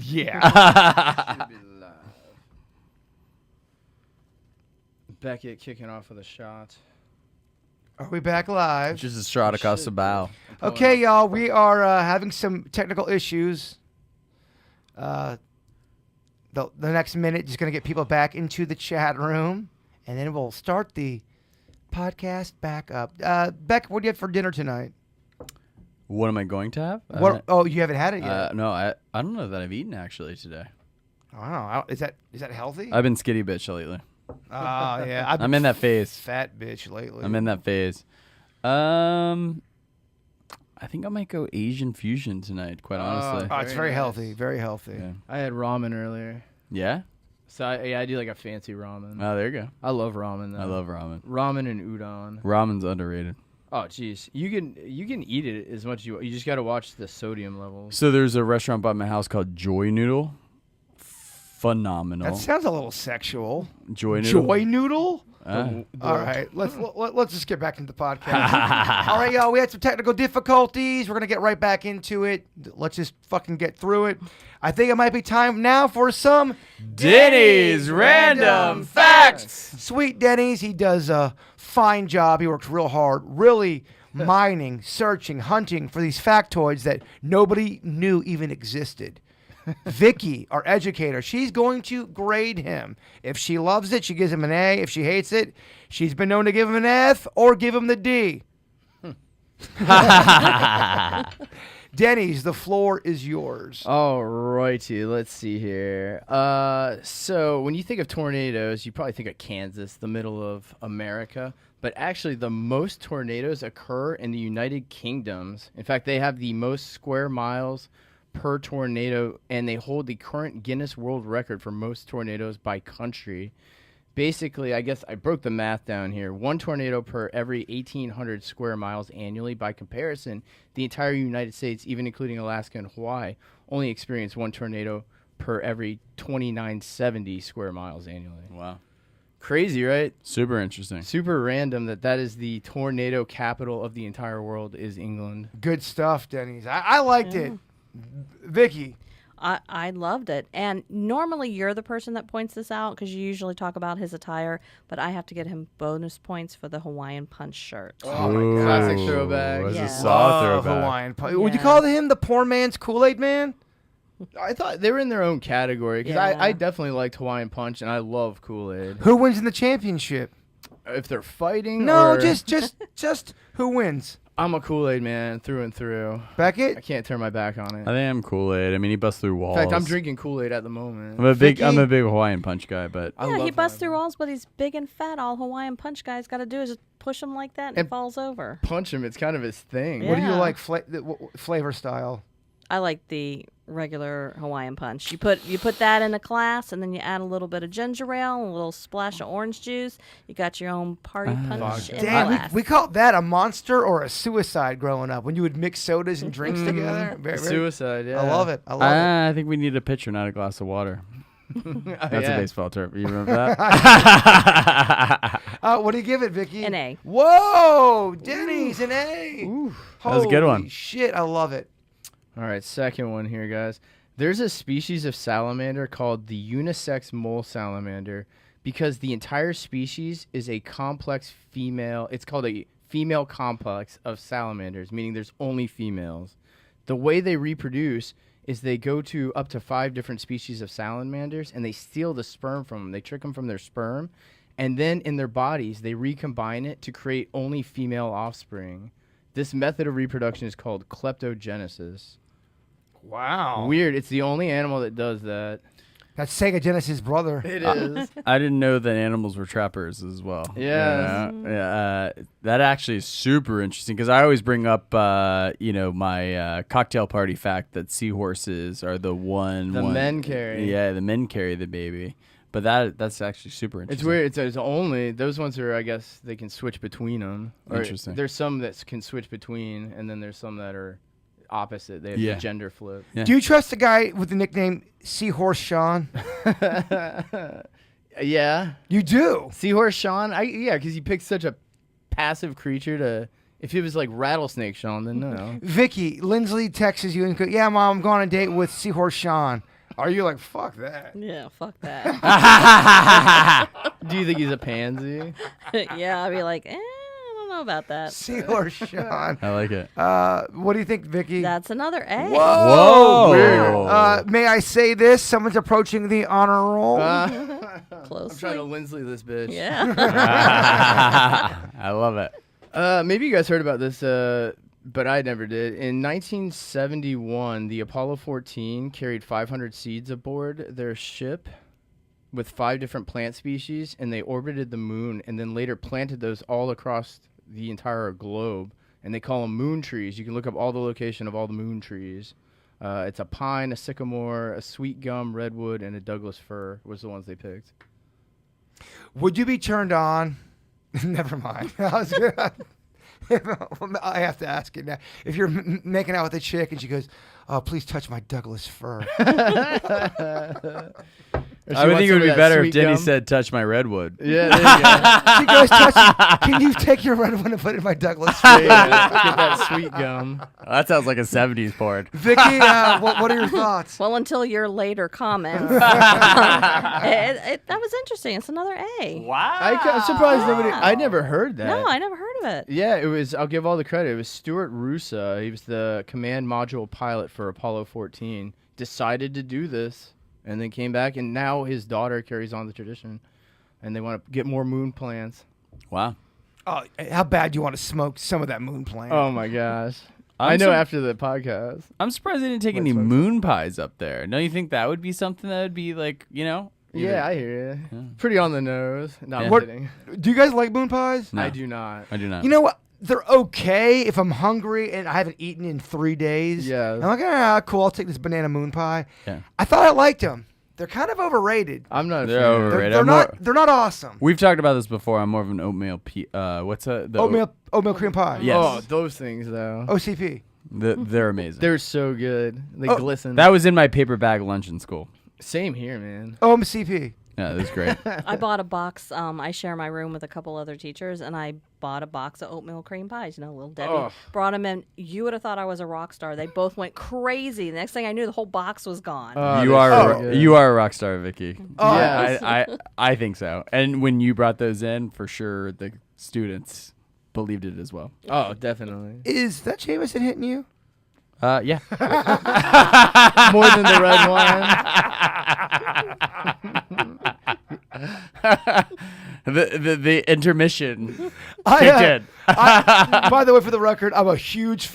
Yeah. Should be live. Beckett kicking off with a shot. Are we back live? Just a shot across the bow. Okay, y'all. We are having some technical issues. The next minute, just going to get people back into the chat room, and then we'll start the podcast back up. Beck, what do you have for dinner tonight? What am I going to have? Oh, you haven't had it yet? No, I don't know that I've eaten actually today. Wow. Is that healthy? I've been skinny bitch lately. Oh, yeah. I'm in that phase. Fat bitch lately. I'm in that phase. I think I might go Asian fusion tonight, quite honestly. Oh, it's very healthy. Very healthy. Yeah. I had ramen earlier. Yeah? So I do like a fancy ramen. Oh, there you go. I love ramen though. I love ramen. Ramen and udon. Ramen's underrated. Oh jeez, you can eat it as much as you want. You just got to watch the sodium levels. So there's a restaurant by my house called Joy Noodle. Phenomenal. That sounds a little sexual. Joy Noodle. Joy Noodle? The- All right, let's just get back into the podcast. All right, y'all, we had some technical difficulties. We're going to get right back into it. Let's just fucking get through it. I think it might be time now for some Denny's Random Facts. Sweet Denny's. He does a fine job. He works real hard, really mining, searching, hunting for these factoids that nobody knew even existed. Vicky, our educator, she's going to grade him. If she loves it, she gives him an A. If she hates it, she's been known to give him an F or give him the D. Denny's, the floor is yours. All righty, let's see here. So when you think of tornadoes, you probably think of Kansas, the middle of America. But actually, the most tornadoes occur in the United Kingdoms. In fact, they have the most square miles per tornado, and they hold the current Guinness World Record for most tornadoes by country. Basically, I guess I broke the math down here. One tornado per every 1,800 square miles annually. By comparison, the entire United States, even including Alaska and Hawaii, only experience one tornado per every 2,970 square miles annually. Wow. Crazy, right? Super interesting. Super random that is the tornado capital of the entire world is England. Good stuff, Denny's. I liked it. Vicky. I loved it. And normally you're the person that points this out because you usually talk about his attire, but I have to get him bonus points for the Hawaiian Punch shirt. Oh, my God. Classic throwback. That's Yeah. a solid throwback. Hawaiian Punch. Would you call him the poor man's Kool-Aid man? I thought they were in their own category because Yeah. I definitely liked Hawaiian Punch and I love Kool-Aid. Who wins in the championship? If they're fighting, No, or just who wins? I'm a Kool-Aid man through and through. I Beckett? can't turn my back on it. I think I'm Kool-Aid. I mean, he busts through walls. In fact, I'm drinking Kool-Aid at the moment. I'm a big Vicky? Hawaiian Punch guy, but I Yeah, he love busts Hawaiian through Punch. walls, but he's big and fat. All Hawaiian Punch guy's got to do is just push him like that and And it falls over. Punch him. It's kind of his thing. Yeah. What do you like flavor style? I like the regular Hawaiian Punch. You put that in a glass, and then you add a little bit of ginger ale, and a little splash of orange juice. You got your own party punch vodka. in a Damn, glass. we called that a monster or a suicide growing up when you would mix sodas and drinks together. Very, very, Suicide, yeah. I love it. I love I think we need a pitcher, not a glass of water. That's a Yeah. baseball term. You remember that? it. What do you give it, Vicky? An A. Whoa, Denny's an A. That was a good one. Holy shit, I love it. All right, second one here, guys. There's a species of salamander called the unisex mole salamander because the entire species is a complex female. It's called a female complex of salamanders, meaning there's only females. The way they reproduce is they go to up to 5 different species of salamanders and they steal the sperm from them. They trick them from their sperm, and then in their bodies, they recombine it to create only female offspring. This method of reproduction is called kleptogenesis. Wow. Weird. It's the only animal that does that. That's Sega Genesis' brother. It is. I didn't know that animals were trappers as well. Yeah. Yeah. That actually is super interesting because I always bring up, my cocktail party fact that seahorses are the men carry. Yeah, the men carry the baby. But that's actually super interesting. It's weird. It's only those ones are. I guess they can switch between them. Interesting. There's some that can switch between, and then there's some that are opposite. They have the gender flip. Yeah. Do you trust the guy with the nickname Seahorse Sean? Yeah. You do. Seahorse Sean. Because he picked such a passive creature to. If he was like Rattlesnake Sean, then no. Vicky, Lindsley texts you and goes, "Yeah, Mom, I'm going on a date with Seahorse Sean." Are you like, fuck that? Yeah, fuck that. Do you think he's a pansy? Yeah, I'd be like, I don't know about that. Seahorse Sean. I like it. What do you think, Vicky? That's another A. Whoa! Whoa. May I say this? Someone's approaching the honor roll. Close. I'm trying to Lindsley this bitch. Yeah. I love it. Maybe you guys heard about this, but I never did. In 1971, the Apollo 14 carried 500 seeds aboard their ship with 5 different plant species, and they orbited the moon and then later planted those all across the entire globe, and they call them moon trees. You can look up all the location of all the moon trees. It's a pine, a sycamore, a sweet gum, redwood, and a Douglas fir was the ones they picked. Would you be turned on? Never mind. I have to ask it now. If you're making out with a chick and she goes, "Oh, please touch my Douglas fir." I would think it would be better if Denny said, "Touch my redwood." Yeah, there you go. She goes, "Can you take your redwood and put it in my Douglas fir?" Yeah, get that sweet gum. That sounds like a 70s porn. Vicky, what are your thoughts? Well, until your later comments. That was interesting. It's another A. Wow. I'm surprised nobody. Wow. I never heard that. No, I never heard of it. Yeah, it was. I'll give all the credit. It was Stuart Rusa. He was the command module pilot for Apollo 14. Decided to do this, and then came back, and now his daughter carries on the tradition, and they want to get more moon plants. Wow. Oh, how bad do you want to smoke some of that moon plant? Oh my gosh! I'm I know sur- after the podcast. I'm surprised they didn't take any moon pies up there. Don't you think that would be something that would be like, Yeah, I hear you. Pretty on the nose. No, I'm Yeah. kidding. Do you guys like moon pies? No. I do not. I do not. You know what? They're okay if I'm hungry and I haven't eaten in 3 days. Yeah. I'm like, cool, I'll take this banana moon pie. Yeah. I thought I liked them. They're kind of overrated. I'm not. They're a fan. overrated. They're I'm not. They're not awesome. We've talked about this before. I'm more of an oatmeal what's that? The Oatmeal cream pie. Yes. Oh, those things though. OCP. They're amazing. They're so good. They glisten. That was in my paper bag lunch in school. Same here, man. OCP. Yeah, it was great. I bought a box. I share my room with a couple other teachers, and I bought a box of oatmeal cream pies. Little Debbie. Oh. Brought them in. You would have thought I was a rock star. They both went crazy. The next thing I knew, the whole box was gone. you they're are so good. you are a rock star, Vicky. Oh, Yeah, I think so. And when you brought those in, for sure, the students believed it as well. Oh, definitely. Is that Jameson hitting you? Yeah. More than the red wine. the intermission I, kicked in. By the way, for the record, I'm a huge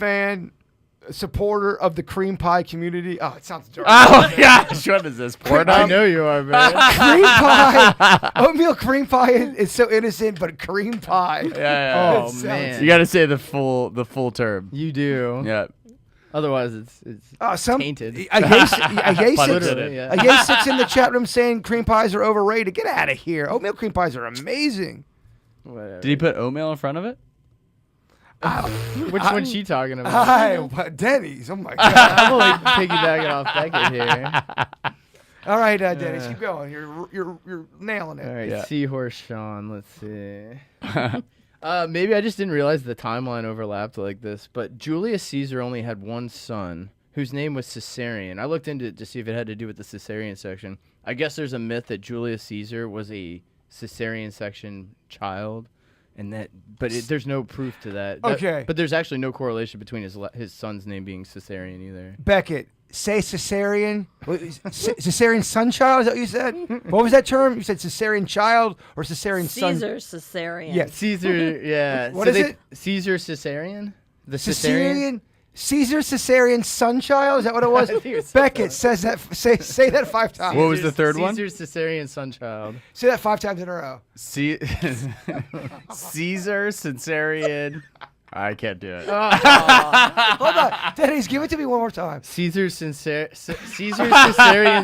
supporter of the cream pie community. Oh, it sounds dirty. Oh my gosh, what is this? Porn? I know you are, man. Cream pie, oatmeal cream pie is so innocent, but cream pie. Yeah. Oh, It sounds- man. You got to say the full term. You do. Yeah. Otherwise, it's tainted. A yay Pun six, intended. Yeah. a yay six in the chat room saying cream pies are overrated. Get out of here. Oatmeal cream pies are amazing. Whatever. Did he put oatmeal in front of it? Which one's she talking about? Hi, Denny's. Oh my god. I'm only piggybacking off Beckett here. All right, Denny's, keep going. You're nailing it. All right, Yeah. Seahorse Sean. Let's see. Maybe I just didn't realize the timeline overlapped like this, but Julius Caesar only had one son whose name was Caesarion. I looked into it to see if it had to do with the Caesarean section. I guess there's a myth that Julius Caesar was a Caesarean section child, and there's no proof to that. Okay. But there's actually no correlation between his son's name being Caesarian either. Beckett, say cesarean. Caesarean son child, is that what you said? What was that term? You said cesarean child or cesarean son? Caesar Caesarian. Yes. Caesar, yeah. What is it? Caesar Caesarian? The Caesarean? Caesar Caesarean son child? Is that what it was? I think it's Beckett says that. Say that 5 times. What was the third one? Caesar Caesarian son child. Say that 5 times in a row. Caesar, Caesarian. I can't do it. Hold on, Denny's, give it to me one more time. Caesar Caesarian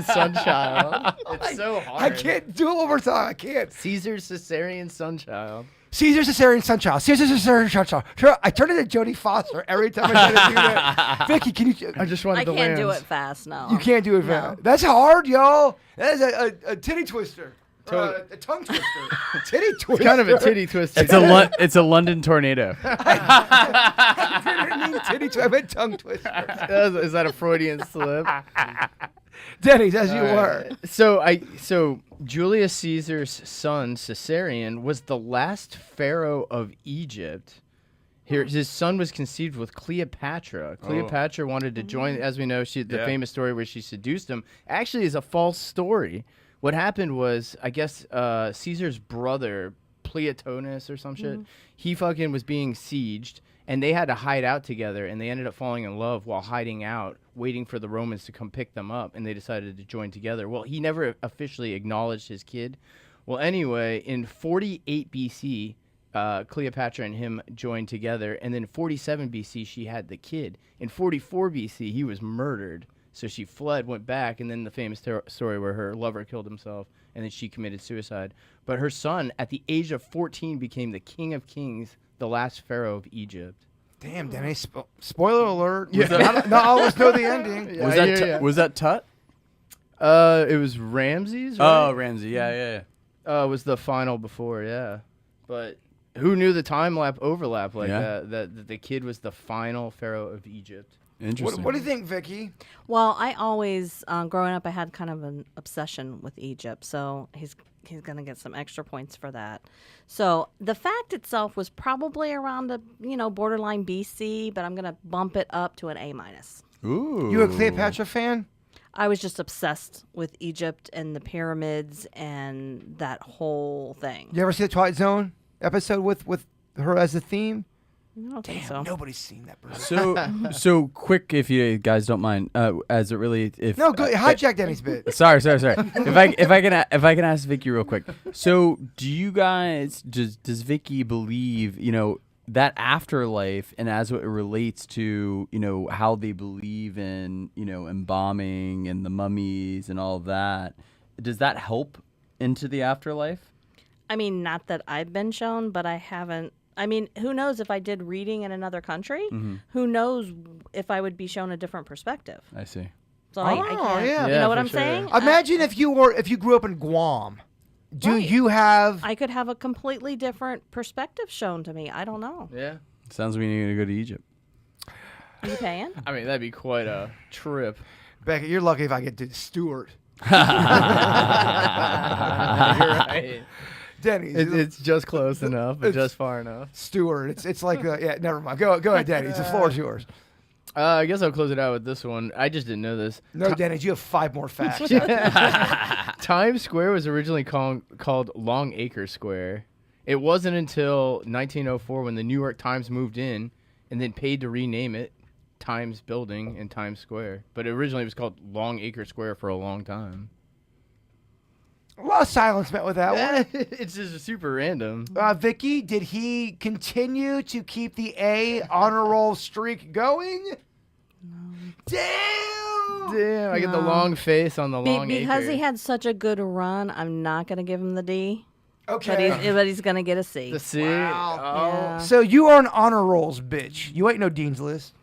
son child. It's so hard. I can't do it one more time. I can't. Caesar Caesarian son child. Caesar Caesarean son child. Caesar Caesarean son child. Sure, I turn into Jodie Foster every time I try to do that. Vicky, can you? I just wanted I the can't do lambs. it fast, no. You can't do it. No. That's hard, y'all. That is a titty twister. Tot- A tongue twister. Titty twister. Kind of a titty twister. It's a London tornado. I didn't mean titty twister. I meant tongue twister. Is that a Freudian slip? Denny's, as you were. So Julius Caesar's son Caesarion was the last pharaoh of Egypt. His son was conceived with Cleopatra. Cleopatra wanted to join, as we know, the famous story where she seduced him. Actually, is a false story. What happened was, I guess, Caesar's brother, Pleistonis or some shit, he fucking was being sieged, and they had to hide out together, and they ended up falling in love while hiding out, waiting for the Romans to come pick them up, and they decided to join together. Well, he never officially acknowledged his kid. Well, anyway, in 48 BC, Cleopatra and him joined together, and then 47 BC, she had the kid. In 44 BC, he was murdered, so she fled, went back, and then the famous story where her lover killed himself, and then she committed suicide. But her son, at the age of 14, became the king of kings, the last pharaoh of Egypt. Damn, Denny. Spoiler alert. Not all of us know the ending. Was that Tut? It was Ramses, right? Oh, Ramsey. Yeah. It was the final before, yeah. But who knew the time overlap like that? That the kid was the final pharaoh of Egypt. Interesting. What do you think, Vicky? Well, I always, growing up, I had kind of an obsession with Egypt, so he's going to get some extra points for that. So the fact itself was probably around the, borderline BC, but I'm going to bump it up to an A-. Ooh. You a Cleopatra fan? I was just obsessed with Egypt and the pyramids and that whole thing. You ever see the Twilight Zone episode with her as the theme? I don't think so. Nobody's seen that. Bro. So quick, if you guys don't mind, as it really, if no, go hijack Denny's bit. Sorry. if I can ask Vicky real quick. So, do you guys does Vicky believe that afterlife, and as it relates to how they believe in embalming and the mummies and all of that, does that help into the afterlife? I mean, not that I've been shown, but I haven't. I mean, who knows if I did reading in another country? Mm-hmm. Who knows if I would be shown a different perspective? I see. So I can't. Yeah. You know what I'm saying? Imagine if you grew up in Guam. Do you have? I could have a completely different perspective shown to me. I don't know. Yeah. Sounds like we need to go to Egypt. Are you paying? I mean, that'd be quite a trip. Becca, you're lucky if I get to Stewart. You're right. Denny's. It's just close enough, but just far enough. Stewart. It's like never mind. Go ahead, Denny's. The floor is yours. I guess I'll close it out with this one. I just didn't know this. No, Denny's, you have 5 more facts. Times Square was originally called Long Acre Square. It wasn't until 1904 when the New York Times moved in and then paid to rename it Times Building and Times Square. But originally it was called Long Acre Square for a long time. A lot of silence met with that one. It's just super random. Vicky, did he continue to keep the A honor roll streak going? No. Damn! I get the long face on the long because acre. he had such a good run, I'm not going to give him the D. Okay. But he's going to get a C. The C? Wow. Oh. Yeah. So you are an honor rolls bitch. You ain't no Dean's List.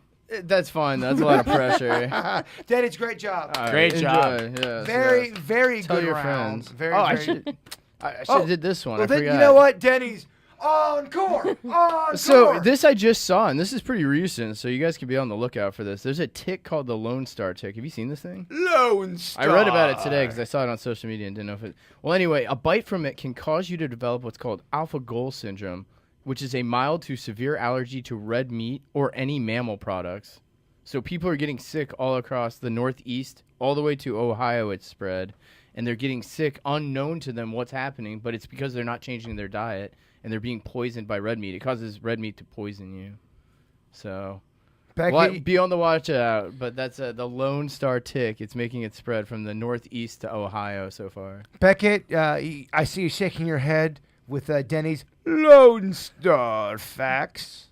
That's fine. That's a lot of pressure. Denny's, great job. Great job. Yeah, very tell good your round. friends. Very, I very should have did this one. Well, I then, forgot. you know what? Denny's encore. Encore. So this I just saw, and this is pretty recent, so you guys can be on the lookout for this. There's a tick called the Lone Star tick. Have you seen this thing? Lone Star. I read about it today because I saw it on social media and didn't know if it... Well, anyway, a bite from it can cause you to develop what's called alpha-goal syndrome, which is a mild to severe allergy to red meat or any mammal products. So people are getting sick all across the Northeast, all the way to Ohio it's spread, and they're getting sick unknown to them what's happening, but it's because they're not changing their diet, and they're being poisoned by red meat. It causes red meat to poison you. So Becky, be on the watch out, but that's the Lone Star tick. It's making it spread from the Northeast to Ohio so far. Beckett, I see you shaking your head with Denny's Lone Star facts.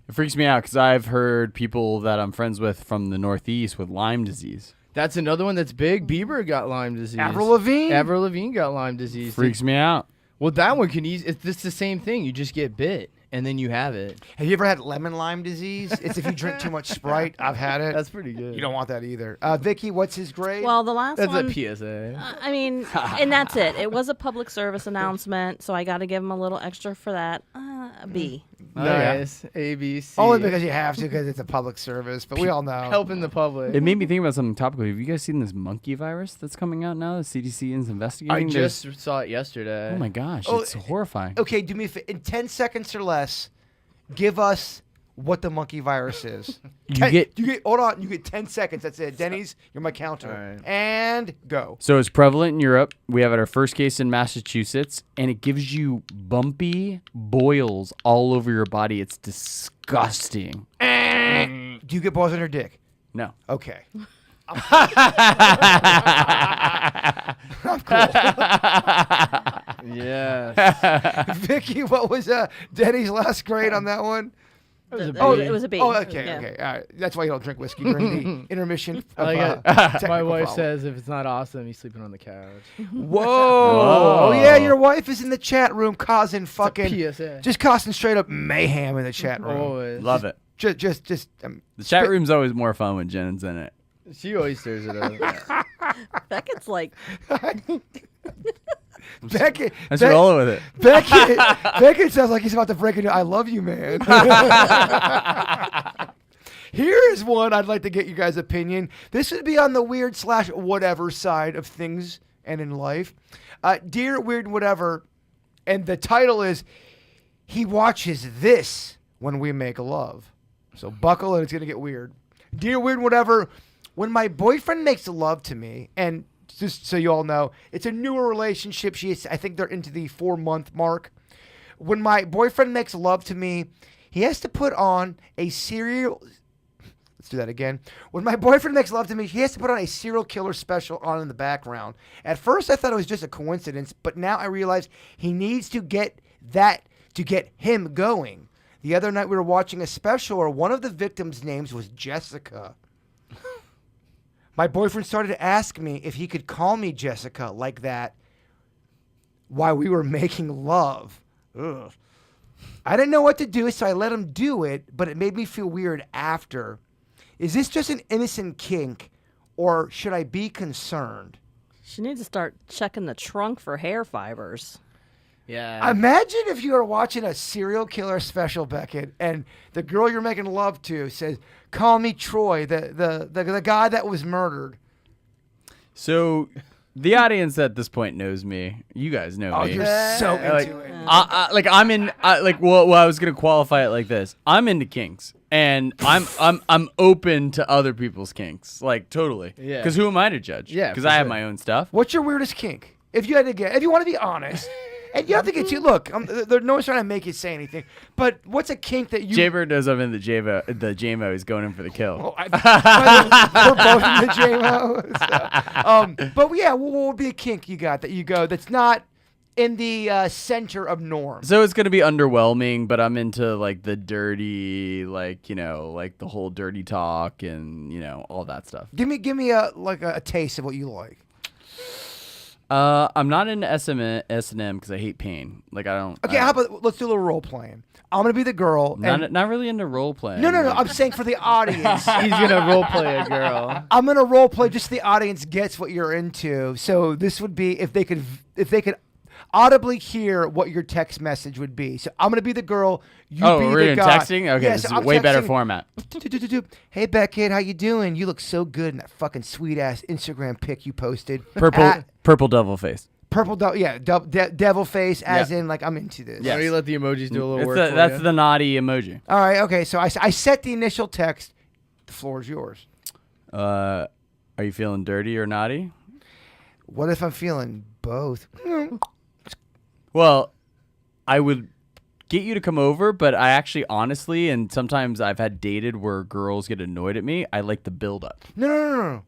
It freaks me out because I've heard people that I'm friends with from the Northeast with Lyme disease. That's another one that's big. Bieber got Lyme disease. Avril Lavigne got Lyme disease. Freaks me out. Well, that one can it's the same thing. You just get bit, and then you have it. Have you ever had lemon Lyme disease? It's if you drink too much Sprite. I've had it. That's pretty good. You don't want that either. Vicky, what's his grade? Well, the last That's one... a PSA. I mean, and that's it. It was a public service announcement, so I got to give him a little extra for that. A B. Nice. ABC. Only because you have to, because it's a public service. But we all know. helping the public. It made me think about something topical. Have you guys seen this monkey virus that's coming out now? The CDC is investigating. I just saw it yesterday. Oh my gosh, Oh, it's horrifying. Okay, do me in 10 seconds or less. Give us what the monkey virus is. You get hold on. You get 10 seconds. That's it. Denny's, you're my counter. All right. And go. So it's prevalent in Europe. We have our first case in Massachusetts, and it gives you bumpy boils all over your body. It's disgusting. Do you get balls on your dick? No. Okay. I'm cool. Yes. Vicky, what was Denny's last grade on that one? It was a B. Oh, okay, Yeah. okay. All right. That's why you don't drink whiskey during the intermission. Of, My technical wife problem. says if it's not awesome, he's sleeping on the couch. Whoa. Whoa. Oh, yeah, your wife is in the chat room causing fucking... PSA. Just causing straight up mayhem in the chat room. Always. Love it. Just The chat room's always more fun when Jen's in it. She always stirs it up. Beckett's like, Beckett. Let's roll with it. Beckett sounds like he's about to break into I love you, man. Here's one I'd like to get you guys' opinion. This would be on the weird / whatever side of things and in life. Dear Weird Whatever, and the title is, he watches this when we make love. So buckle and it's going to get weird. Dear Weird Whatever, when my boyfriend makes love to me, and just so you all know, it's a newer relationship. I think they're into the 4-month mark. When my boyfriend makes love to me, he has to put on a serial... Let's do that again. When my boyfriend makes love to me, he has to put on a serial killer special on in the background. At first, I thought it was just a coincidence, but now I realize he needs to get that to get him going. The other night, we were watching a special where one of the victims' names was Jessica. My boyfriend started to ask me if he could call me Jessica like that while we were making love. Ugh. I didn't know what to do, so I let him do it, but it made me feel weird after. Is this just an innocent kink, or should I be concerned? she needs to start checking the trunk for hair fibers. Yeah. Imagine if you were watching a serial killer special, Beckett, and the girl you're making love to says, "Call me Troy, the guy that was murdered." So the audience at this point knows me. You guys know Oh, me. you're so Like, into it. I'm in. Well, I was gonna qualify it like this. I'm into kinks, and I'm open to other people's kinks, like totally. Yeah. Because who am I to judge? Yeah, Because for I have sure. my own stuff. What's your weirdest kink? If you had to get, if you want to be honest, and you don't have to get you. Look, no one's trying to make you say anything. But what's a kink that you? Jaybird knows I'm in the JMO. He's going in for the kill. Well, we're both in the JMO. So, but yeah, what would be a kink you got that you go that's not in the center of norm? So it's gonna be underwhelming, but I'm into like the dirty, like like the whole dirty talk and all that stuff. Give me a taste of what you like. I'm not into S&M because I hate pain. Like I don't. Okay, how about let's do a little role playing. I'm gonna be the girl. And Not really into role playing. no. I'm saying for the audience. He's gonna role play a girl. I'm gonna role play just so the audience gets what you're into. So this would be if they could audibly hear what your text message would be. So I'm gonna be the girl. You be we're the in guy. texting. Okay, Yeah, this so is a I'm way better texting- format. Hey Beckett, how you doing? You look so good in that fucking sweet ass Instagram pic you posted. Purple devil face. Purple devil face, as in like I'm into this. Yes. Or you let the emojis do a little work for That's you. the naughty emoji. All right. Okay. So I set the initial text. The floor is yours. Are you feeling dirty or naughty? What if I'm feeling both? Well, I would get you to come over, but I actually honestly, and sometimes I've had dated where girls get annoyed at me. I like the build up. No.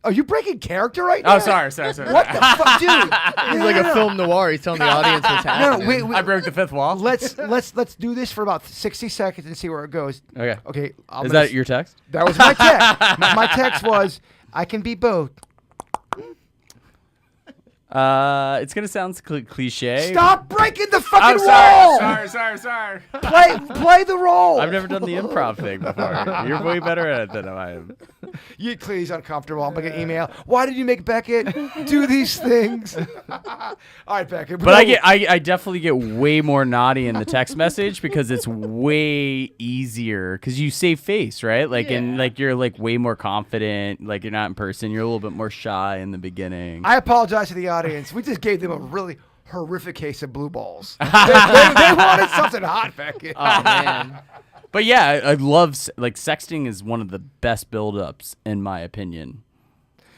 Are you breaking character right now? Oh, sorry. What the fuck, dude? He's like a film noir. He's telling the audience what's happening. wait. I broke the fifth wall. Let's do this for about 60 seconds and see where it goes. Okay. Okay. Is that your text? That was my text. my text was, I can be both. It's gonna sound cliche. Stop breaking the fucking role. Sorry. Play the role. I've never done the improv thing before. You're way better at it than I am. You please uncomfortable. I'm gonna email. Why did you make Beckett do these things? All right, Beckett. But I definitely get way more naughty in the text message because it's way easier because you save face, right? Like and like you're like way more confident. Like you're not in person. You're a little bit more shy in the beginning. I apologize to the audience. We just gave them a really horrific case of blue balls. they wanted something hot, Beckett. Oh man. But yeah, I love like sexting is one of the best build-ups in my opinion.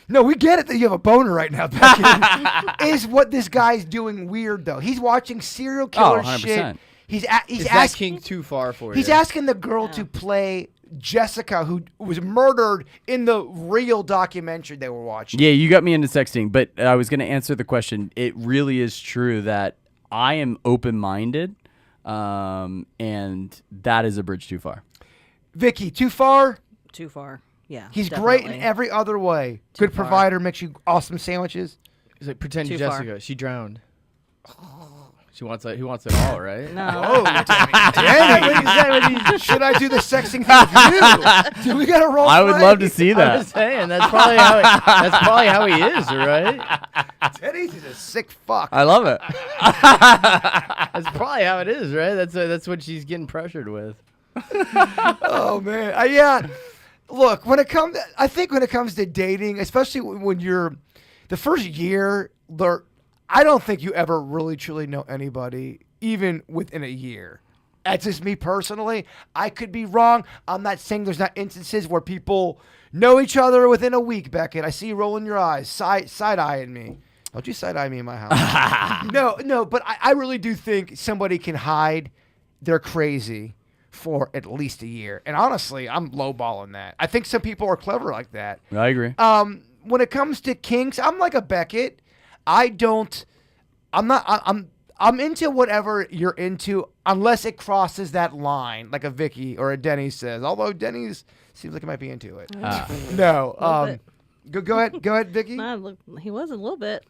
No, we get it that you have a boner right now, Beckett. Is what this guy's doing weird though? He's watching serial killer 100%. shit. He's Is that kink too far for you? He's asking the girl to play Jessica, who was murdered in the real documentary they were watching. Yeah, you got me into sexting, but I was going to answer the question. It really is true that I am open-minded, and that is a bridge too far. Vicky, too far? Too far. Yeah. He's definitely. great in every other way. Too Good far. provider, makes you awesome sandwiches. He's like, pretend you're Too far. Jessica. She drowned. She wants it. He wants it all, right? No. Oh, Denny. Should I do the sexting thing with you? Do we got to roll? I would love to see I'm that. just saying that's probably how he is, right? Denny's is a sick fuck. I love it. That's probably how it is, right? That's what she's getting pressured with. Oh man, yeah. Look, I think when it comes to dating, especially when you're the first year, I don't think you ever really truly know anybody, even within a year. That's just me personally. I could be wrong. I'm not saying there's not instances where people know each other within a week, Beckett. I see you rolling your eyes, side-eyeing me. Don't you side-eye me in my house. No, but I really do think somebody can hide their crazy for at least a year. And honestly, I'm lowballing that. I think some people are clever like that. I agree. When it comes to kinks, I'm like a Beckett. I'm into whatever you're into unless it crosses that line, like a Vicky or a Denny says. Although Denny's seems like he might be into it. No. Go ahead, Vicky. He was a little bit.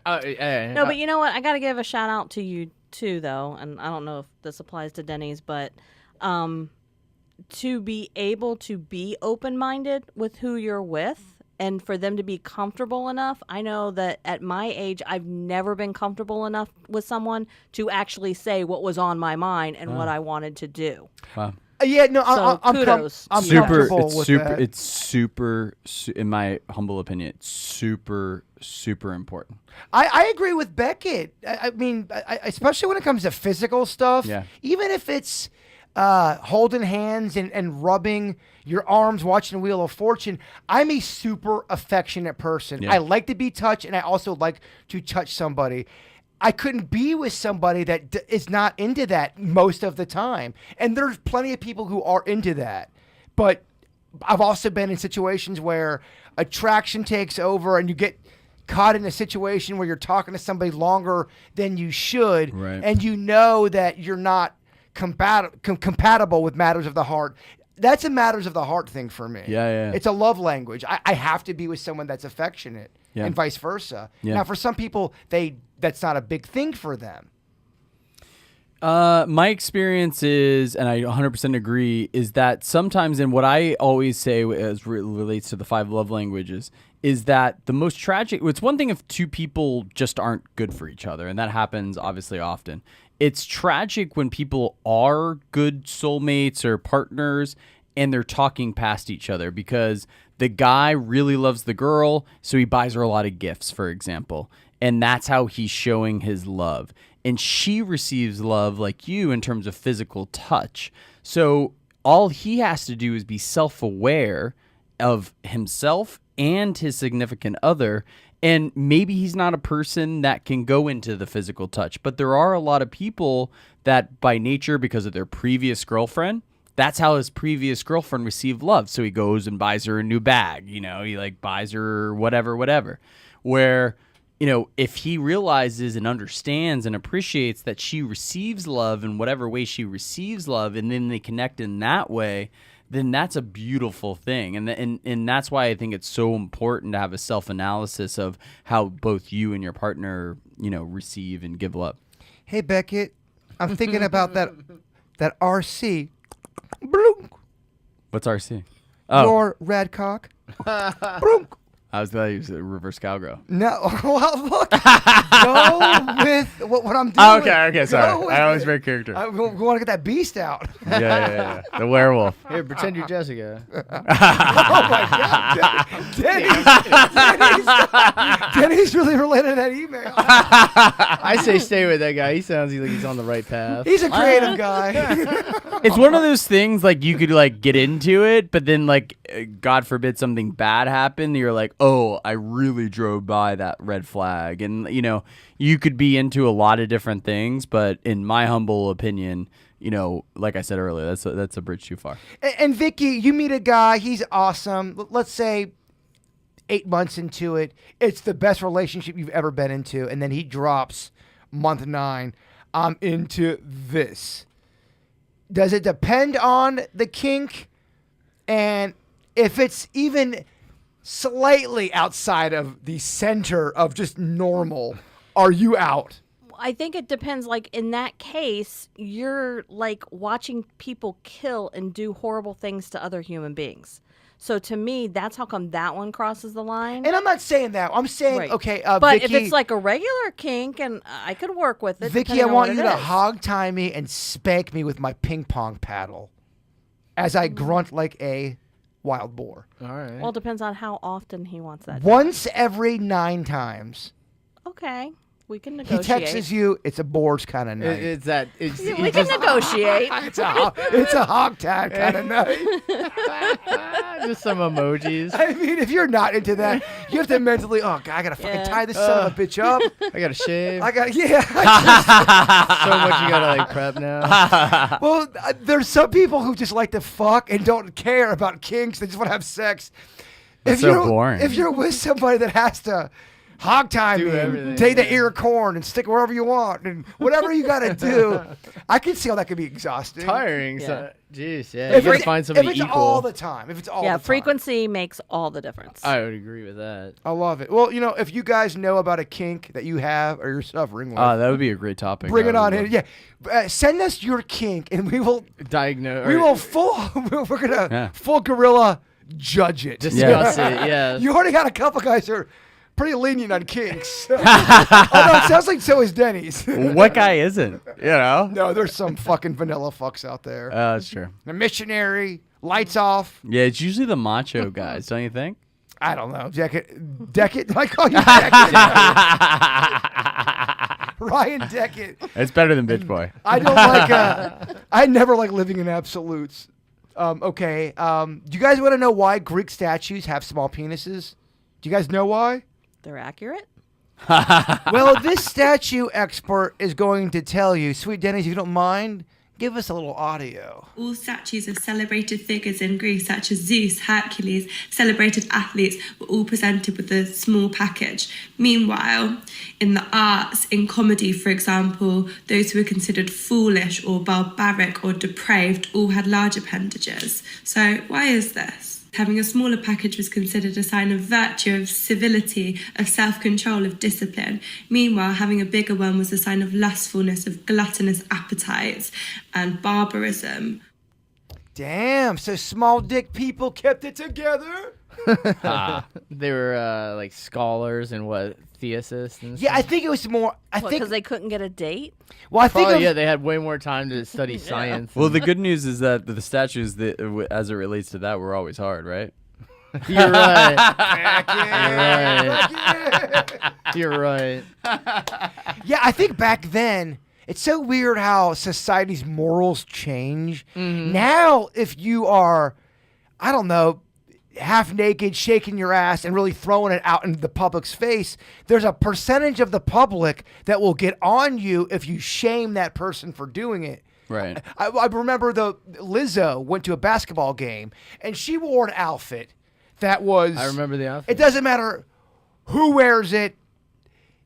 No, No, but you know what? I got to give a shout out to you too, though, and I don't know if this applies to Denny's, but to be able to be open-minded with who you're with and for them to be comfortable enough. I know that at my age, I've never been comfortable enough with someone to actually say what was on my mind and what I wanted to do. Wow. Yeah, no, So I'm kudos. I'm Super, comfortable it's with super, that. it's super, in my humble opinion, it's super, super important. I agree with Beckett. I mean, especially when it comes to physical stuff. Yeah. Even if it's holding hands and rubbing your arms, watching Wheel of Fortune. I'm a super affectionate person. Yeah. I like to be touched, and I also like to touch somebody. I couldn't be with somebody that is not into that most of the time. And there's plenty of people who are into that. But I've also been in situations where attraction takes over and you get caught in a situation where you're talking to somebody longer than you should. Right. And you know that you're not compatible with matters of the heart. That's a matters of the heart thing for me. Yeah. It's a love language. I have to be with someone that's affectionate and vice versa. Yeah. Now, for some people, that's not a big thing for them. My experience is, and I 100% agree, is that sometimes, and what I always say as relates to the 5 love languages, is that the most tragic, it's one thing if two people just aren't good for each other, and that happens obviously often. It's tragic when people are good soulmates or partners and they're talking past each other because the guy really loves the girl, so he buys her a lot of gifts, for example. And that's how he's showing his love. And she receives love like you in terms of physical touch. So all he has to do is be self-aware of himself and his significant other. And maybe he's not a person that can go into the physical touch, but there are a lot of people that by nature, because of their previous girlfriend, that's how his previous girlfriend received love. So he goes and buys her a new bag, he like buys her whatever. Where, if he realizes and understands and appreciates that she receives love in whatever way she receives love, and then they connect in that way, then that's a beautiful thing. And that's why I think it's so important to have a self-analysis of how both you and your partner, receive and give love. Hey, Beckett, I'm thinking about that RC. Bloom. What's RC? your red cock. Broom. I was glad you said reverse cowgirl. No, well, look, go with what I'm doing. Oh, okay, sorry. Go with I always it. break character. We want to get that beast out. Yeah. The werewolf. Here, pretend you're Jessica. Oh my God, Denny's really related to that email. I say stay with that guy. He sounds like he's on the right path. He's a creative guy. It's one of those things like you could like get into it, but then like God forbid something bad happened, you're like, oh, I really drove by that red flag. And you know, you could be into a lot of different things, but in my humble opinion, you know, like I said earlier, that's a bridge too far. And Vicky, you meet a guy, he's awesome. Let's say 8 months into it, it's the best relationship you've ever been into, and then he drops month 9, I'm into this. Does it depend on the kink? And if it's even slightly outside of the center of just normal, are you out? I think it depends. Like in that case, you're like watching people kill and do horrible things to other human beings. So to me, that's how come that one crosses the line. And I'm not saying that. I'm saying, Right. okay, But Vicky, if it's like a regular kink, and I could work with it. Vicky, I depending on want what you it to is. hog tie me and spank me with my ping pong paddle as I grunt like a wild boar. All right. Well, it depends on how often he wants that. Once every 9 times. Okay, we can He negotiate. texts you, it's a boar's kind of night. it's that. It's Yeah, he we can just, negotiate. It's a hog tie kind of night. just some emojis. I mean, if you're not into that, you have to mentally, oh, God, I got to fucking Yeah. tie this son of a bitch up. I gotta shave. I got, so much you gotta like prep now. well, there's some people who just like to fuck and don't care about kinks. They just want to have sex. That's so boring. If you're with somebody that has to hog tie Do me, everything, take the yeah. ear of corn and stick it wherever you want, and whatever you got to do, I can see how that could be exhausting. Tiring. Yeah. So, jeez, yeah. If You gotta it's, find somebody if it's equal. all the time, if it's all Yeah, the time. frequency makes all the difference. I would agree with that. I love it. Well, you know, if you guys know about a kink that you have or you're suffering with, That would be a great topic. bring I it would on love- in. Yeah, send us your kink, and we will Diagnose. we're gonna Yeah. full gorilla judge it. discuss it. Yeah. You already got a couple guys who are pretty lenient on kinks. Although it sounds like so is Denny's. What guy isn't? You know? No, there's some fucking vanilla fucks out there. That's true. The missionary, lights off. Yeah, it's usually the macho guys, don't you think? I don't know. Deckett? I call you Deckett. Ryan Deckett. It's better than bitch boy. I don't like. I never like living in absolutes. Okay. Do you guys want to know why Greek statues have small penises? Do you guys know why? They're accurate. Well, this statue expert is going to tell you. Sweet Denny's, if you don't mind, give us a little audio. All statues of celebrated figures in Greece, such as Zeus, Hercules, celebrated athletes, were all presented with a small package. Meanwhile, in the arts, in comedy, for example, those who were considered foolish or barbaric or depraved all had large appendages. So why is this? Having a smaller package was considered a sign of virtue, of civility, of self-control, of discipline. Meanwhile, having a bigger one was a sign of lustfulness, of gluttonous appetites and barbarism. Damn, so small dick people kept it together? They were like scholars and what theosists and Yeah, I stuff. think it was more. I think. Because they couldn't get a date. Well, I think. Probably, It yeah, was, they had way more time to study science. Well, the good news is that the statues, as it relates to that, were always hard, right? You're right. yeah. You're right. Yeah, I think back then. It's so weird how society's morals change. Now, if you are, I don't know, half naked, shaking your ass, and really throwing it out into the public's face, there's a percentage of the public that will get on you if you shame that person for doing it. Right. I remember Lizzo went to a basketball game, and she wore an outfit that was. I remember the outfit. It doesn't matter who wears it.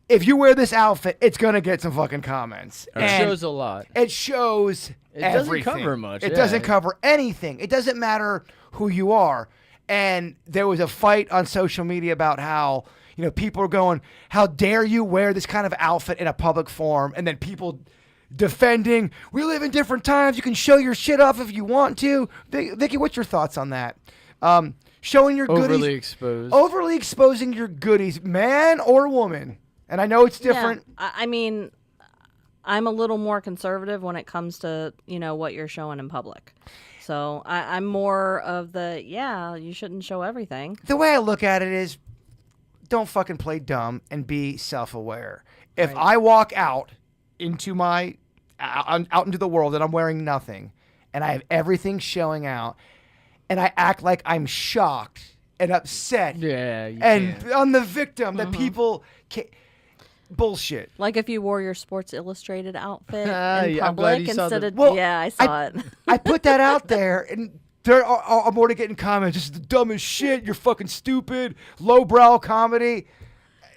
If you wear this outfit, it's gonna get some fucking comments. It And shows a lot. It shows It doesn't everything. cover much, It yeah. doesn't cover anything. It doesn't matter who you are. And there was a fight on social media about how, you know, people are going, how dare you wear this kind of outfit in a public forum? And then people defending, we live in different times. You can show your shit off if you want to. Vicky, what's your thoughts on that? Showing your goodies. Overly exposing your goodies, man or woman. And I know it's different. Yeah. I mean, I'm a little more conservative when it comes to, what you're showing in public. So I'm more of you shouldn't show everything. The way I look at it is, don't fucking play dumb and be self-aware. If I walk out into out into the world and I'm wearing nothing and I have everything showing out and I act like I'm shocked and upset I'm the victim that people can't... Bullshit. Like if you wore your Sports Illustrated outfit in I'm glad public you saw instead of... Well, yeah, I saw it. I put that out there, and there are more to get in comments. This is the dumbest shit. You're fucking stupid. Lowbrow comedy.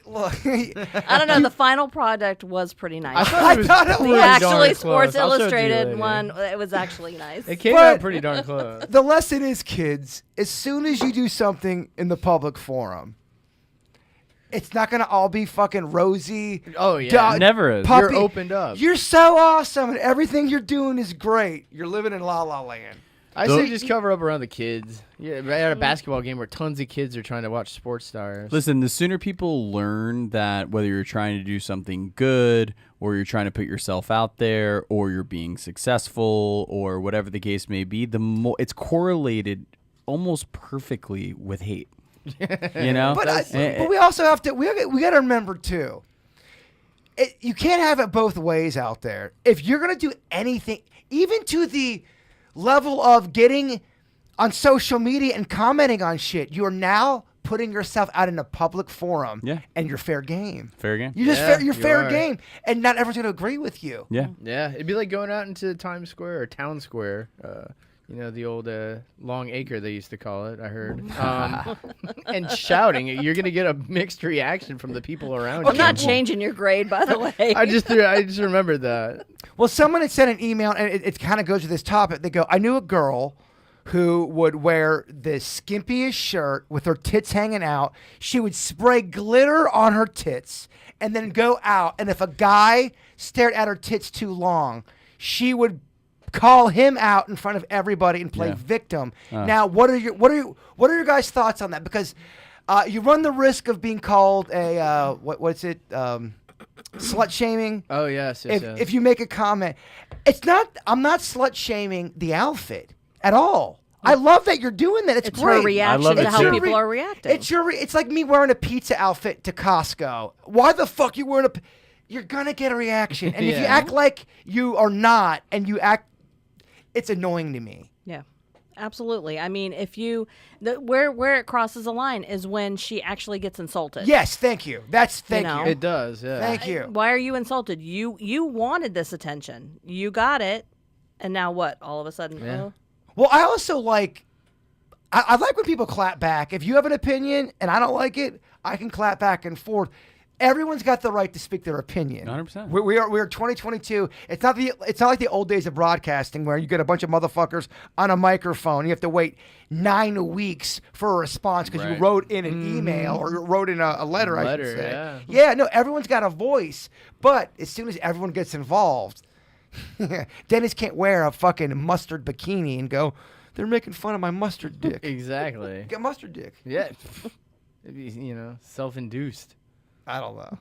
Look, I don't know. The final product was pretty nice. I thought it was. The actually Sports close. I'll show it to you Illustrated later. one, it was actually nice. It came But- out pretty darn close. The lesson is, kids, as soon as you do something in the public forum, it's not going to all be fucking rosy. Oh, yeah. Never is. Puppy. You're opened up. You're so awesome, and everything you're doing is great. You're living in La La Land. I say just cover up around the kids. Yeah, right at a basketball game where tons of kids are trying to watch sports stars. Listen, the sooner people learn that whether you're trying to do something good or you're trying to put yourself out there or you're being successful or whatever the case may be, the more it's correlated almost perfectly with hate. You know? But we also have to, we got to remember too, you can't have it both ways out there. If you're going to do anything, even to the level of getting on social media and commenting on shit, you're now putting yourself out in a public forum, and you're fair game. Fair game. You're just fair game, and not everyone's going to agree with you. Yeah. Yeah, it'd be like going out into Times Square or Town Square. The old Long Acre, they used to call it, I heard. And shouting. You're going to get a mixed reaction from the people around I'm you. not changing your grade, by the way. I just remembered that. Well, someone had sent an email, and it kind of goes to this topic. They go, I knew a girl who would wear the skimpiest shirt with her tits hanging out. She would spray glitter on her tits and then go out. And if a guy stared at her tits too long, she would call him out in front of everybody and play victim. Now, what are your guys' thoughts on that? Because you run the risk of being called a what's it? Slut shaming. Oh yes, If you make a comment, I'm not slut shaming the outfit at all. I love that you're doing that. It's great. Her reaction to how people are reacting. It's like me wearing a pizza outfit to Costco. Why the fuck you wearing you're gonna get a reaction. And if you act like you are not, and you act, it's annoying to me. Yeah. Absolutely. I mean, if where it crosses a line is when she actually gets insulted. Yes, thank you. Thank you. It does, yeah. Thank you. Why are you insulted? You wanted this attention. You got it. And now what? All of a sudden, Well, I also like, I like when people clap back. If you have an opinion and I don't like it, I can clap back and forth. Everyone's got the right to speak their opinion. 100%. We are 2022. It's not like the old days of broadcasting where you get a bunch of motherfuckers on a microphone. You have to wait 9 weeks for a response because you wrote in an email or wrote in a letter. I should say. Yeah. No, everyone's got a voice, but as soon as everyone gets involved, Dennis can't wear a fucking mustard bikini and go, they're making fun of my mustard dick. Exactly. Get mustard dick. Yeah. It'd be, self-induced. I don't know.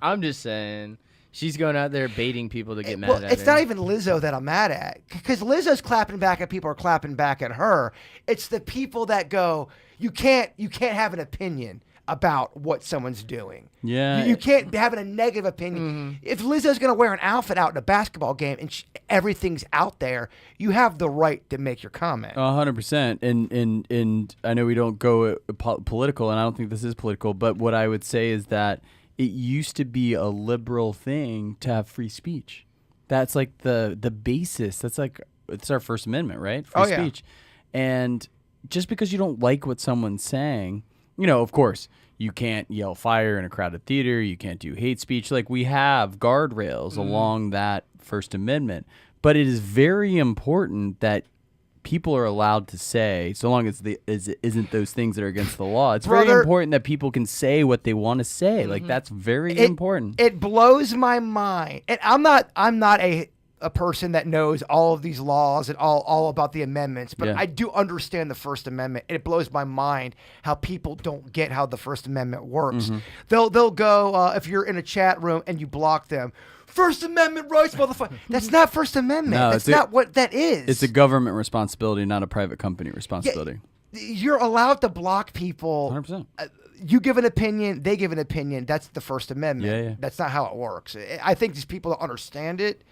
I'm just saying, she's going out there baiting people to get mad at her. It's not even Lizzo that I'm mad at, because Lizzo's clapping back at people or clapping back at her. It's the people that go, you can't have an opinion about what someone's doing. Yeah. You can't have a negative opinion. If Lizzo's going to wear an outfit out in a basketball game and everything's out there, you have the right to make your comment. 100%. And I know we don't go political, and I don't think this is political, but what I would say is that it used to be a liberal thing to have free speech. That's like the basis. That's like, it's our First Amendment, right? Free speech. And just because you don't like what someone's saying, of course, you can't yell fire in a crowded theater. You can't do hate speech. Like, we have guardrails along that First Amendment. But it is very important that people are allowed to say, so long as it isn't those things that are against the law, it's very important that people can say what they want to say. Like, that's very important. It blows my mind. And I'm not a a person that knows all of these laws and all about the amendments, but Yeah. I do understand the First Amendment. And it blows my mind how people don't get how the First Amendment works. They'll go if you're in a chat room and you block them. First Amendment rights, motherfucker. That's not First Amendment. No, That's it's not what that is. It's a government responsibility, not a private company responsibility. You're allowed to block people. 100%. You give an opinion, they give an opinion. That's the First Amendment. Yeah, yeah. That's not how it works. I think these people don't understand it,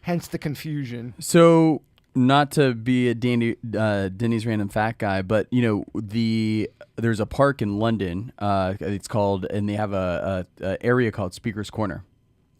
hence the confusion. So, not to be a Denny's random fact guy, but there's a park in London. It's called, and they have a area called Speaker's Corner.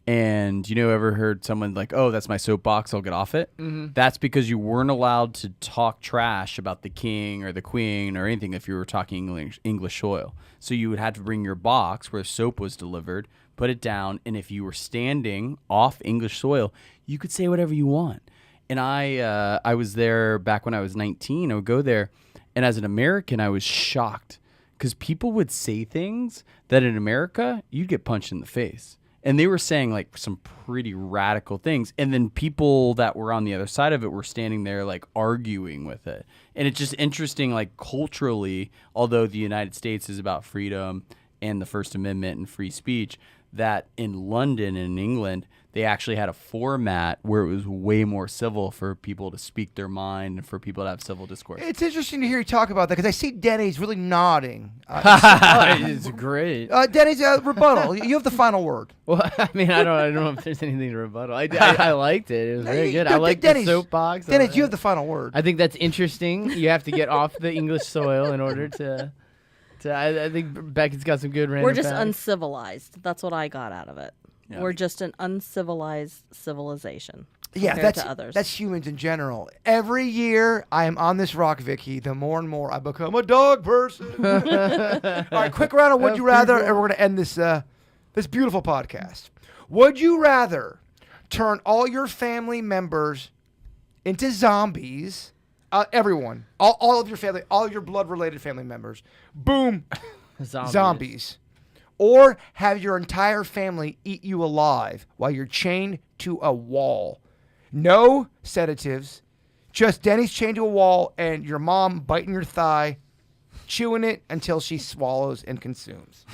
And ever heard someone like, "Oh, that's my soapbox, I'll get off it"? That's because you weren't allowed to talk trash about the king or the queen or anything if you were talking English soil. So you would have to bring your box where soap was delivered, put it down, and if you were standing off English soil, you could say whatever you want. And I was there back when I was 19. I would go there, and as an American, I was shocked because people would say things that in America you'd get punched in the face. And they were saying like some pretty radical things. And then people that were on the other side of it were standing there like arguing with it. And it's just interesting, like culturally, although the United States is about freedom and the First Amendment and free speech, that in London and in England, they actually had a format where it was way more civil for people to speak their mind and for people to have civil discourse. It's interesting to hear you talk about that because I see Denny's really nodding. It's great. Denny's rebuttal. You have the final word. Well, I mean, I don't know if there's anything to rebuttal. I liked it. It was very good. I like the Denny's, soapbox. Denny's, you have the final word. I think that's interesting. You have to get off the English soil in order to I think Becky's got some good random We're just facts. uncivilized. That's what I got out of it. Yeah. We're just an uncivilized civilization. Yeah, compared that's to others. that's humans in general. Every year I am on this rock, Vicky, the more and more I become a dog person. All right, quick round of Would You Rather, and we're going to end this this beautiful podcast. Would you rather turn all your family members into zombies? Everyone, all of your family, all of your blood-related family members, boom, zombies. Or have your entire family eat you alive while you're chained to a wall. No sedatives, just Denny's chained to a wall and your mom biting your thigh, chewing it until she swallows and consumes.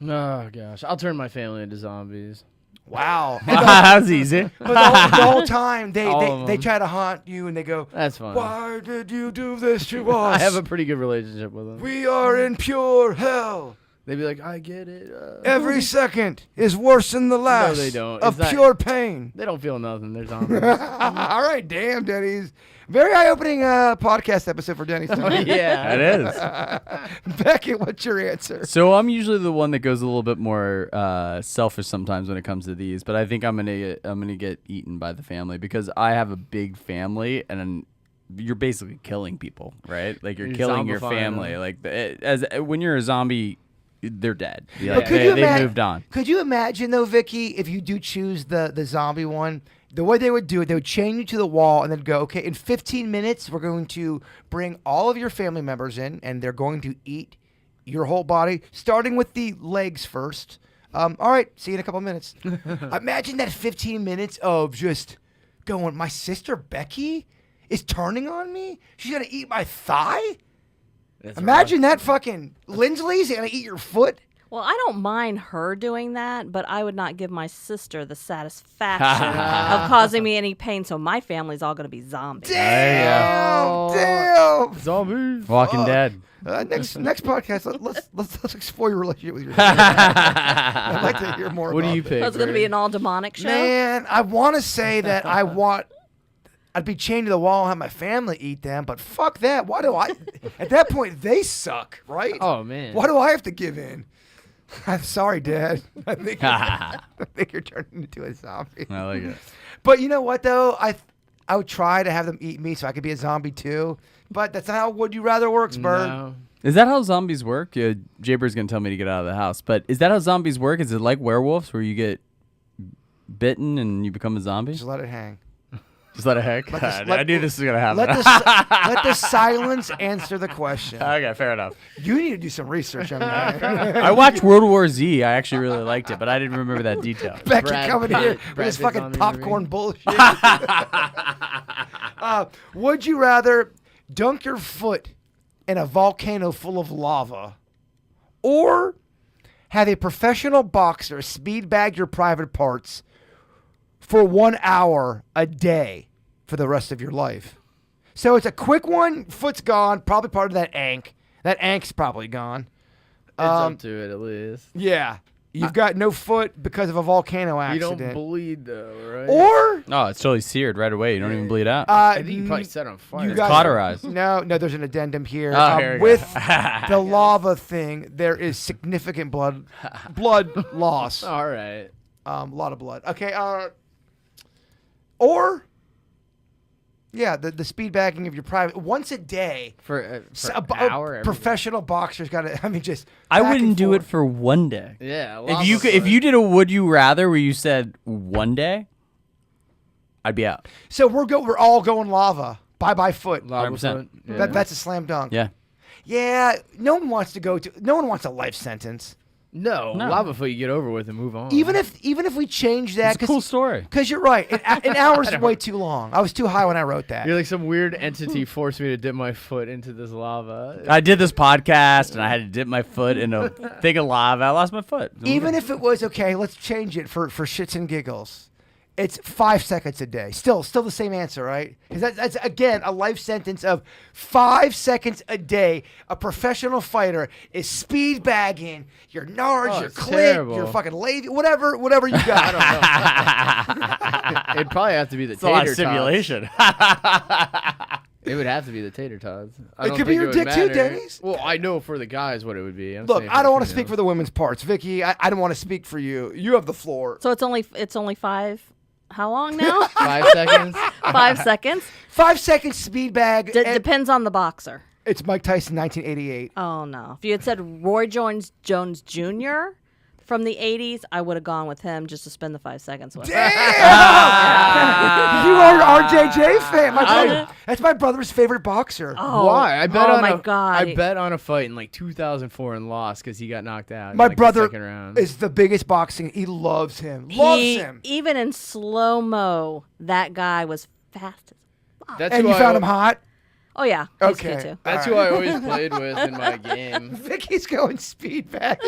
Oh, gosh. I'll turn my family into zombies. Wow. That's easy. But the whole time All of they them. try to haunt you and they go, That's fine. "Why did you do this to us? I have a pretty good relationship with them. We are in pure hell. They'd be like, I get it. Every second is worse than the last. they don't. Of It's not- pure pain." They don't feel nothing. They're zombies. All right, damn, Denny's. Very eye-opening podcast episode for Denny's. Yeah. It is. Beckett, what's your answer? So I'm usually the one that goes a little bit more selfish sometimes when it comes to these, but I think I'm gonna get eaten by the family because I have a big family and you're basically killing people, right? Like you're killing your zombifying family. them. Like when you're a zombie, they're dead. But Like, could you they ima- moved on. Could you imagine, though, Vicky, if you do choose the zombie one, the way they would do it, they would chain you to the wall and then go, okay, in 15 minutes, we're going to bring all of your family members in, and they're going to eat your whole body, starting with the legs first. All right, see you in a couple minutes. Imagine that 15 minutes of just going, my sister Becky is turning on me? She's going to eat my thigh? That's Imagine that fucking Lindsley's going to eat your foot? Well, I don't mind her doing that, but I would not give my sister the satisfaction of causing me any pain. So my family's all going to be zombies. Damn! Damn! Zombies. Walking Dead. Next podcast, let's explore your relationship with your sister. I'd like to hear more. What do about you that. pick? So it's going to be an all demonic show. Man, I want to say that I'd be chained to the wall and have my family eat them, but fuck that. Why do I? At that point, they suck, right? Oh, man. Why do I have to give in? I'm sorry, Dad. I think you're turning into a zombie. I like it. But you know what, though? I would try to have them eat me so I could be a zombie, too. But that's not how Would You Rather works, Bird. No. Is that how zombies work? Yeah, Jaybird's gonna tell me to get out of the house. But is that how zombies work? Is it like werewolves where you get bitten and you become a zombie? Just let it hang. Just let it hang. Let the- I knew this was gonna happen. Let the silence answer the question. Okay, fair enough. You need to do some research on that. I watched World War Z. I actually really liked it, but I didn't remember that detail. Becky Brad coming Pitt. here with Brad his Pitt's fucking on the popcorn movie. bullshit. Would you rather dunk your foot in a volcano full of lava, or have a professional boxer speed bag your private parts for 1 hour a day for the rest of your life? So it's a quick one. Foot's gone. Probably part of that ankh. That ankh's probably gone. It's up to it at least. Yeah. You've got no foot because of a volcano You accident. don't bleed though, right? Or Oh, it's totally seared right away. You don't even bleed out. I think you probably set on fire. you It's guys- cauterized. No, there's an addendum here. Oh, here we go. With the lava thing, there is significant blood loss. All right. A lot of blood. Okay. Or, yeah, the speed bagging of your private once a day. For an an hour. every day. professional boxers got to. I mean, just. I back wouldn't and do it forth. for one day. Yeah. If you did a would you rather where you said one day, I'd be out. So we're all going lava. Bye foot. 100%. Yeah. That's a slam dunk. Yeah. Yeah. No one wants to go to. No one wants a life sentence. No, No. lava foot, you get over with and move on. Even if we change that, It's a cool story. Because you're right. An hour is way too long. I was too high when I wrote that. You're like some weird entity forced me to dip my foot into this lava. I did this podcast and I had to dip my foot in a thing of lava. I lost my foot. Even if it was okay, let's change it for shits and giggles. It's 5 seconds a day. Still the same answer, right? Because that's again a life sentence of 5 seconds a day. A professional fighter is speed bagging your nards, Oh, your it's clit, terrible. your fucking labia, whatever you got. It'd probably have to be the it's a lot tater of simulation. tots. It would have to be the tater tots. I It don't could be think your would dick too, matter. Denny's. Well, I know for the guys what it would be. Look, I don't want to speak for the women's parts, Vicky. I don't want to speak for you. You have the floor. So it's only 5. How long now? 5 seconds. 5 seconds. 5 seconds speed bag. and Depends on the boxer. it's Mike Tyson, 1988. Oh no! If you had said Roy Jones Jr. from the '80s, I would have gone with him just to spend the 5 seconds with. him. Damn! You are an RJJ fan. That's my brother's favorite boxer. Oh, Why? I bet oh on my a, God! I bet on a fight in like 2004 and lost because he got knocked out. in, My like, the brother second round. is the biggest boxing. He loves him. Loves He- him. Even in slow mo, that guy was fast as. That's And who you I found al- him hot? Oh yeah, he's Okay. good too. That's All who I always played with in my game. Vicky's going speed back.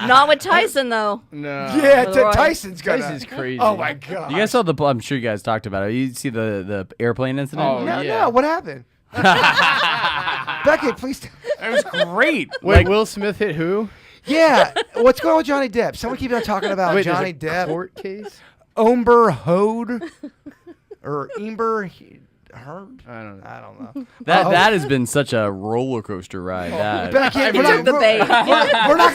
Not with Tyson though. No. Yeah, Roy. Tyson's gonna. Tyson's crazy. Oh my god. You guys saw I'm sure you guys talked about it. You see the airplane incident? Oh, No, yeah. no. What happened? Becky, please. It was great. Wait, Will Smith hit who? Yeah. What's going on with Johnny Depp? Someone keep on talking about Wait, there's Johnny a Depp. court case? Umber Hode or Ember Heard? I don't know. I don't know. that has been such a roller coaster ride. That. Becky, He took the bait. We're not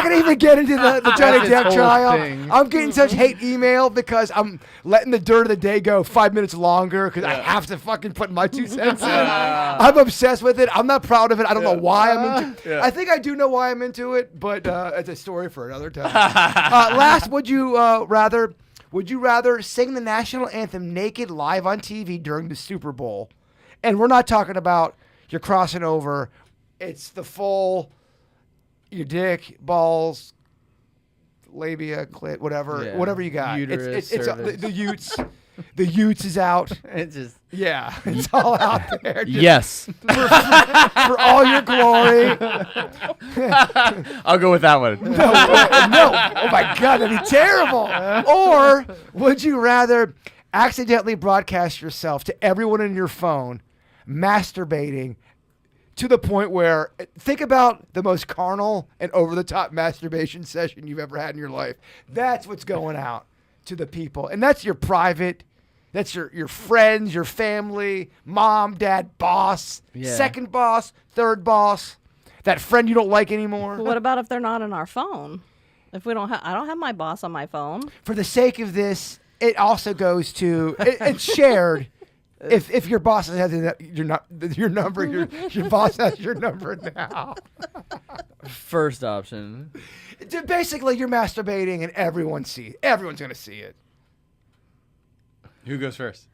gonna even get into the Johnny That's his Depp whole trial. thing. I'm getting such hate email because I'm letting the dirt of the day go 5 minutes longer because I have to fucking put my 2 cents in. I'm obsessed with it. I'm not proud of it. I don't know why I'm into it. I think I do know why I'm into it, but it's a story for another time. Last, would you rather sing the national anthem naked live on TV during the Super Bowl? And we're not talking about you're crossing over. It's the full, your dick, balls, labia, clit, whatever you got. Uterus, it's cervix. the utes. The utes is out. It's just Yeah, it's all out there. Just Yes, for all your glory. I'll go with that one. No. Oh my God, that'd be terrible. Or would you rather accidentally broadcast yourself to everyone in your phone masturbating to the point where, think about the most carnal and over-the-top masturbation session you've ever had in your life. That's what's going out to the people. And that's your private, that's your friends, your family, mom, dad, boss, second boss, third boss, that friend you don't like anymore. What about if they're not in our phone? If we don't have, I don't have my boss on my phone. For the sake of this, it also goes to it's shared. If your boss has your number, your boss has your number now. first option. Basically, you're masturbating and everyone's gonna see it. Who goes first?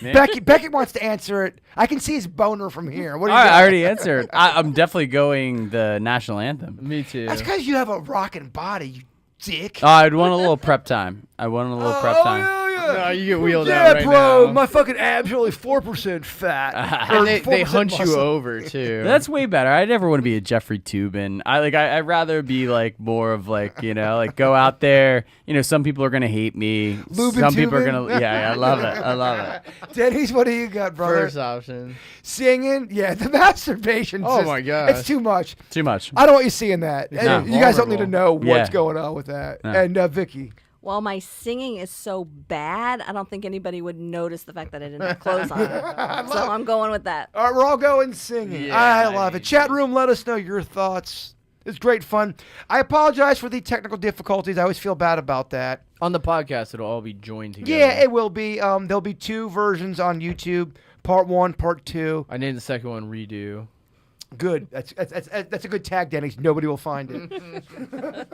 Me? Beckett wants to answer it. I can see his boner from here. What do All you right, got? I already answered. I'm definitely going the national anthem. Me too. That's because you have a rocking body, you dick. I'd want a little prep time. I want a little prep time. Yeah. No, you get wheeled Yeah, out right bro, now. my fucking abs are only 4% fat. And Or they 4% hunch you muscle. over too. That's way better. I never want to be a Jeffrey Tubin. I'd rather be like more of like, like go out there. Some people are gonna hate me. Lubin Some people are Tubin? gonna I love it. I love it. Denny's, what do you got, brother? First option. Singing? Yeah, the masturbation. Oh my gosh. It's too much. Too much. I don't want you seeing that. No. And you guys don't need to know Yeah. what's going on with that. No. And Vicky. Well, my singing is so bad, I don't think anybody would notice the fact that I didn't have clothes on. So I'm going with that. All right, we're all going singing. Yeah, I love it. Chat room, let us know your thoughts. It's great fun. I apologize for the technical difficulties. I always feel bad about that. On the podcast, it'll all be joined together. Yeah, it will be. There'll be 2 versions on YouTube. Part 1, part 2. I named the second one Redo. Good. That's a good tag, Denny. Nobody will find it.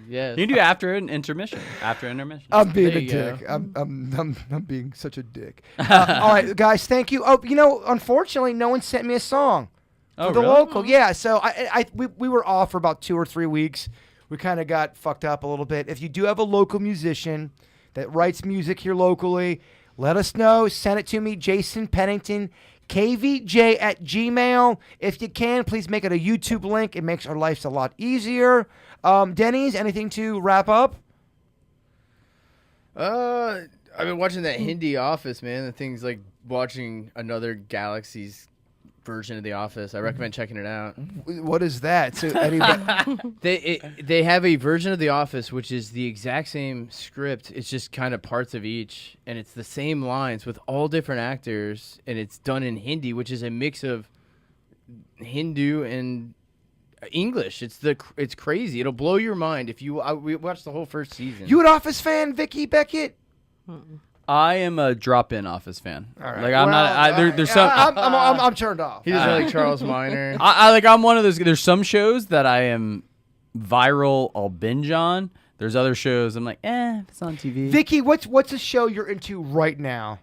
Yes. You can do after an intermission. After intermission. I'm being There a you go. dick. I'm being such a dick. All right, guys. Thank you. Oh, unfortunately, no one sent me a song Oh, for the really? local. Yeah. So we were off for about 2 or 3 weeks. We kind of got fucked up a little bit. If you do have a local musician that writes music here locally, let us know. Send it to me, Jason Pennington, kvj@gmail. If you can, please make it a YouTube link. It makes our lives a lot easier. Denny's, anything to wrap up? I've been watching that Hindi Office, man. The thing's like watching another galaxy's version of The Office. I recommend checking it out. What is that? So anybody, They have a version of The Office which is the exact same script. It's just kind of parts of each, and it's the same lines with all different actors, and it's done in Hindi, which is a mix of Hindu and English. It's crazy. It'll blow your mind if you. We watched the whole first season. you an Office fan, Vicky Beckett? I am a drop-in Office fan. All right. Like I'm not. There's some. I'm turned off. He doesn't like Charles Minor. I'm one of those. There's some shows that I am viral. I'll binge on. There's other shows I'm like, if it's on TV. Vicky, what's a show you're into right now?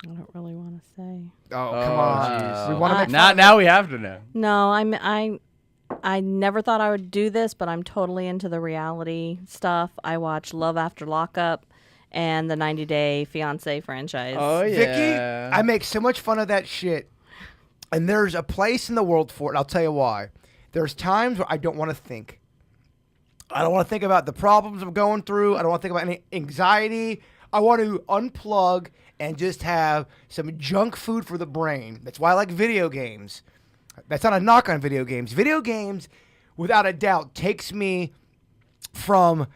I don't really want to say. Oh, come on. jeez. We want to make fun. now we have to know. No, I never thought I would do this, but I'm totally into the reality stuff. I watch Love After Lockup and the 90 Day Fiancé franchise. Oh yeah. Vicky, I make so much fun of that shit. And there's a place in the world for it. I'll tell you why. There's times where I don't want to think. I don't want to think about the problems I'm going through. I don't want to think about any anxiety. I want to unplug and just have some junk food for the brain. That's why I like video games. That's not a knock on video games. Video games, without a doubt, takes me from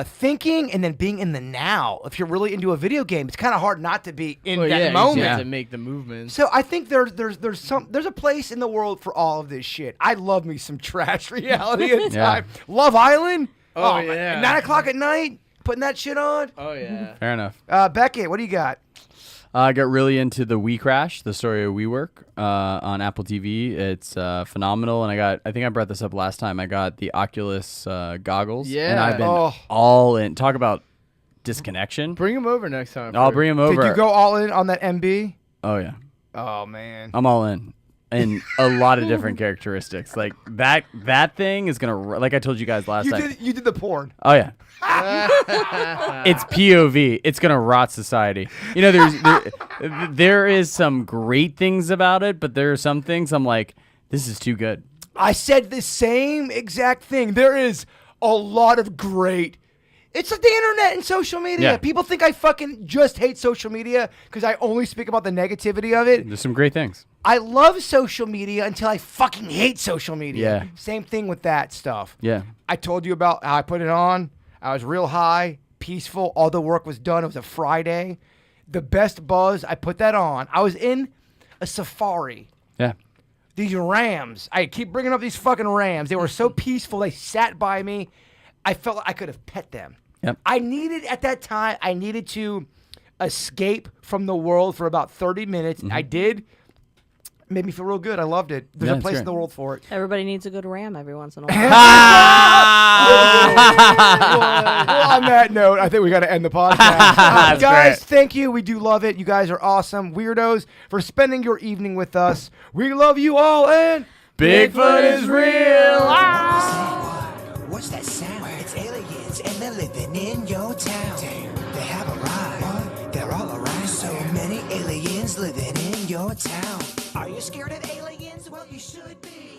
thinking and then being in the now. If you're really into a video game, it's kind of hard not to be in that You moment. have to make the movements. So I think there's a place in the world for all of this shit. I love me some trash reality at time. Love Island. Oh, man. yeah. 9 o'clock at night, putting that shit on. Oh yeah. Fair enough. Beckett, what do you got? I got really into the We Crash, the story of WeWork, on Apple TV. It's phenomenal, and I think I brought this up last time. I got the Oculus goggles, and I've been all in. Talk about disconnection. Bring him over next time. I'll bring him over. Did you go all in on that MB? Oh yeah, Oh man. I'm all in. And a lot of different characteristics. Like that thing is gonna, like I told you guys last time. You did the porn. Oh yeah. It's POV. It's gonna rot society. There is some great things about it, but there are some things I'm like, this is too good. I said the same exact thing. There is a lot of great. It's like the internet and social media. Yeah. People think I fucking just hate social media because I only speak about the negativity of it. There's some great things. I love social media until I fucking hate social media. Yeah. Same thing with that stuff. Yeah. I told you about how I put it on. I was real high, peaceful. All the work was done. It was a Friday. The best buzz. I put that on. I was in a safari. Yeah. These rams. I keep bringing up these fucking rams. They were so peaceful. They sat by me. I felt like I could have pet them. Yep. I needed to escape from the world for about 30 minutes. I did. made me feel real good. I loved it. There's Yeah, a it's place great. in the world for it. Everybody needs a good ram every once in a while. Well, on that note, I think we got to end the podcast. That's Guys, great. thank you. We do love it. You guys are awesome weirdos for spending your evening with us. We love you all, and Bigfoot is real. What's that sound? It's aliens and they're living in your town. They have arrived. They're all around. So many aliens living in your town. Are you scared of aliens? Well, you should be.